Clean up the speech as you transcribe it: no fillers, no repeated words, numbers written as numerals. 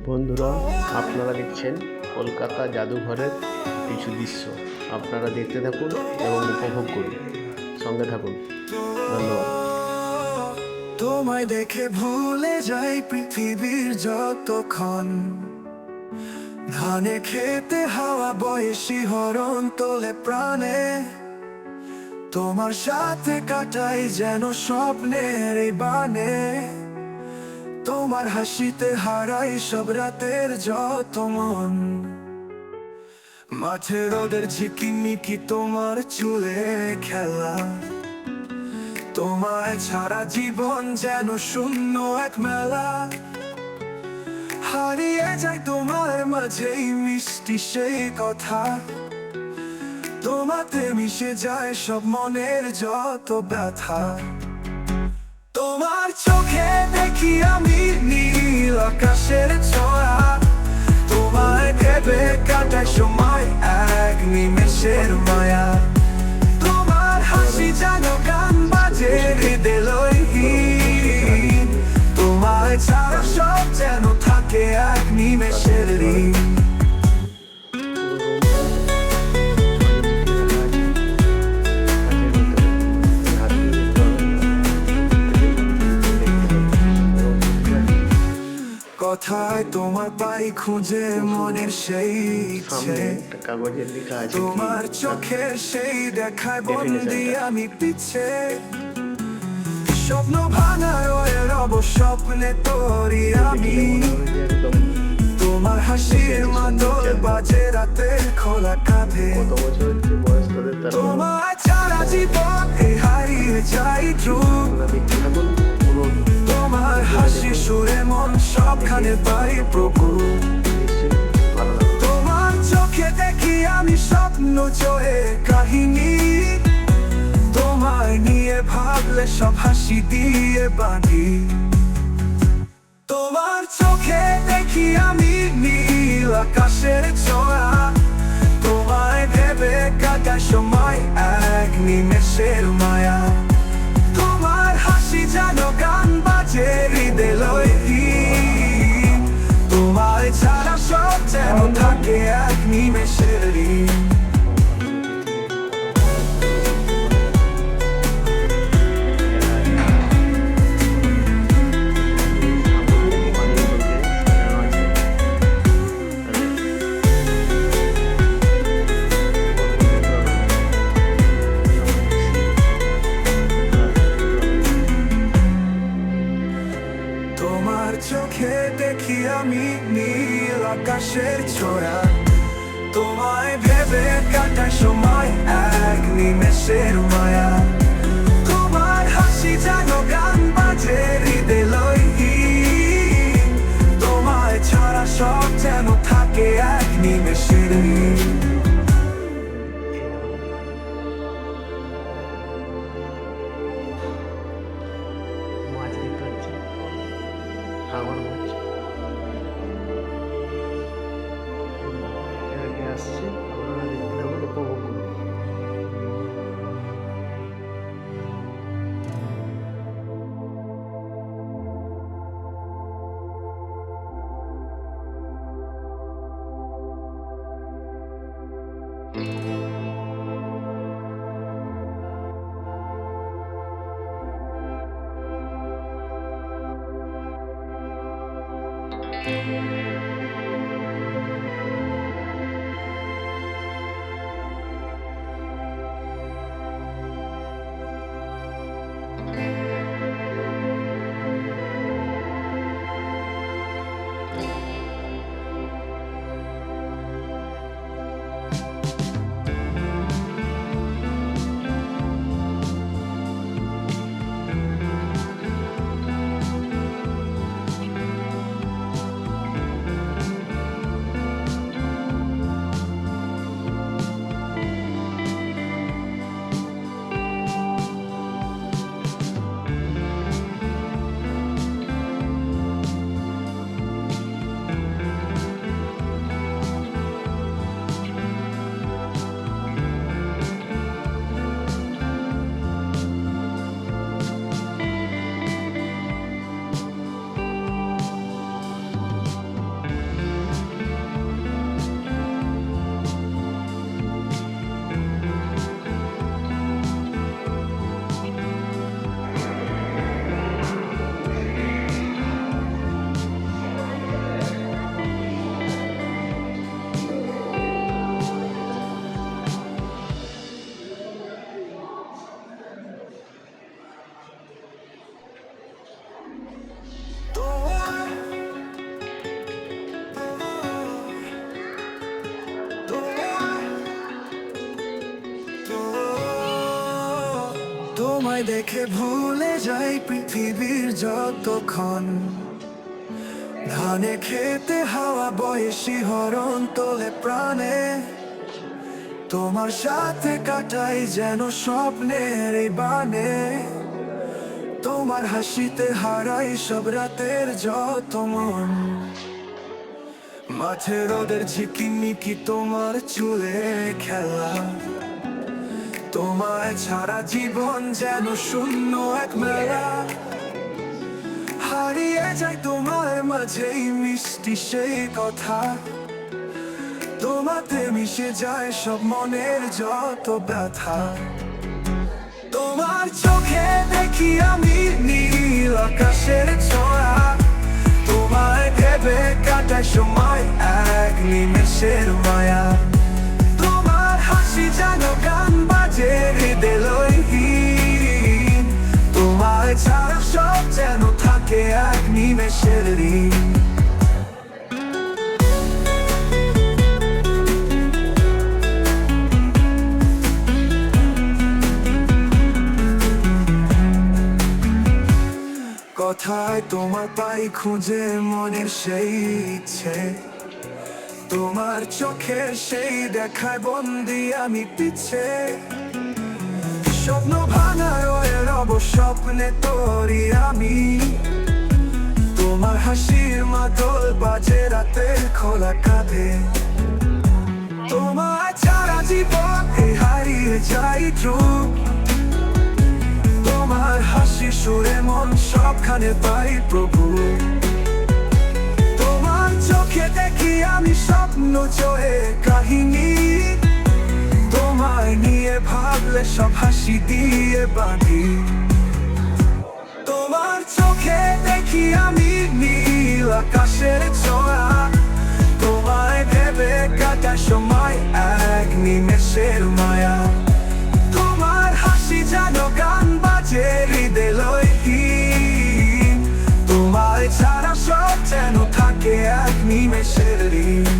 বন্ধুরা, আপনারা দেখছেন কলকাতা জাদুঘরের কিছু দৃশ্য। আপনারা দেখতে থাকুন এবং উপভোগ করুন, সঙ্গে থাকুন। ধন্যবাদ। তোমায় দেখে ভুলে যাই পৃথিবীর যতক্ষণ, ধানে খেতে হাওয়া বয়ে শিহরণ তোলে প্রাণে। তোমার সাথে কাটাই যেন স্বপ্নের এই বানে, তোমার হাসিতে হারাই সব রাতের যত মন। মাঠে রোদের ঝিকিমিকি তোমার চুলে খেলা, তোমায় ছাড়া জীবন যেন শূন্য এক মেলা। হারিয়ে যায় তোমার মাঝেই মিষ্টি সেই কথা, তোমাতে মিশে যায় সব মনের যত ব্যথা। তোমার চোখে দেখি আমি নীল আকাশের ছোঁয়া, তোমায় ভেবে কাটায় সময় এক নিমেষের মায়া। তোমার হাসি যেন গান বাজে হৃদয়হীন, তোমায় ছাড়া সব যেন থাকে এক নিমেষের ঋণ। কথায় তোমার পাই খুঁজে মনের সেই ইচ্ছে, কাগজে লেখা আছে তোমার চোখে সেই দেখায় বন্দি আমি পিছে। স্বপ্ন ভাঙায় রব স্বপ্নে তোরি আমি, তোমার হাসির মাদল বাজে রাতের খোলা কাঁধে। তোমার ছাড়া জীবন হারিয়ে যাই দ্রুত, তোমার হাসি সুরে মন সবখানে পাই প্রভু। তোমার চোখে দেখি আমি স্বপ্ন জয়ে কাহিনী, তোমায় নিয়ে ভাবলে সব হাসি দিয়ে বাঁধি। তোমার চোখে দেখি আমি নীল আকাশের ছোঁয়া, তোমায় ভেবে কাটায় সময় এক নিমেষের মায়া। তোমার হাসি যেন গান বাজে হৃদয়হীন, তোমায় ছাড়া সব যেন থাকে এক নিমেষের ঋণ। তোমার চোখে দেখি আমি নীল আকাশের ছোঁয়া, তোমায় ভেবে কাটায় সময় এক নিমেষের মায়া। তোমার হাসি যেন গান বাজে হৃদয়হীন, তোমায় ছাড়া সব যেন থাকে এক নিমেষের ঋণ। মাছ দেখতে পাচ্ছি, সাগর মাছ এদিকে আসছে। আপনারা দেখতে থাকুন, উপভোগ করুন। দেখে ভুলে যাই পৃথিবীর যতক্ষণ। ধানে খেতে হাওয়া বয়ে শিহরণ তোলে প্রাণে, তোমার সাথে কাটাই যেন স্বপ্নের এই বানে। তোমার হাসিতে হারাই সব রাতের যত মন। মাঠে রোদের ঝিকিমিকি তোমার চুলে খেলা, তোমায় ছাড়া জীবন যেন শূন্য এক মেলা। হারিয়ে যায় তোমার মাঝেই মিষ্টি সেই কথা, তোমাতে মিশে যায় সব মনের যত ব্যথা। তোমার চোখে দেখি আমি নীল আকাশের ছোঁয়া, তোমায় ভেবে কাটায় সময় এক নিমেষের মায়া। তোমার হাসি যেন গান বাজে হৃদয়হীন, তোমায় ছাড়া সব যেন থাকে এক নিমেষের ঋণ। কথায় তোমার পাই খুঁজে মনের সেই ইচ্ছে, তোমার চোখের সেই দেখায় বন্দি আমি পিছে। স্বপ্ন ভাঙায় রব স্বপ্নে তোরি আমি, তোমার হাসির মাদল বাজে রাতের খোলা কাঁধে। তোমার ছাড়া জীবন হারিয়ে যাই দ্রুত, তোমার হাসি সুরে মন সবখানে পাই প্রভু। তোমার চোখে দেখি আমি স্বপ্ন জয়ে কাহিনী, তোমায় নিয়ে ভাবলে সব হাসি দিয়ে বাঁধি। তোমার চোখে দেখি আমি নীল আকাশের ছোঁয়া, তোমায় ভেবে কাটা সময় এক নিমেষের মায়া। তোমার হাসি যেন গান বাজে হৃদয়হীন, তোমায় ছাড়া সব যেন থাকে এক নিমেষের ঋণ।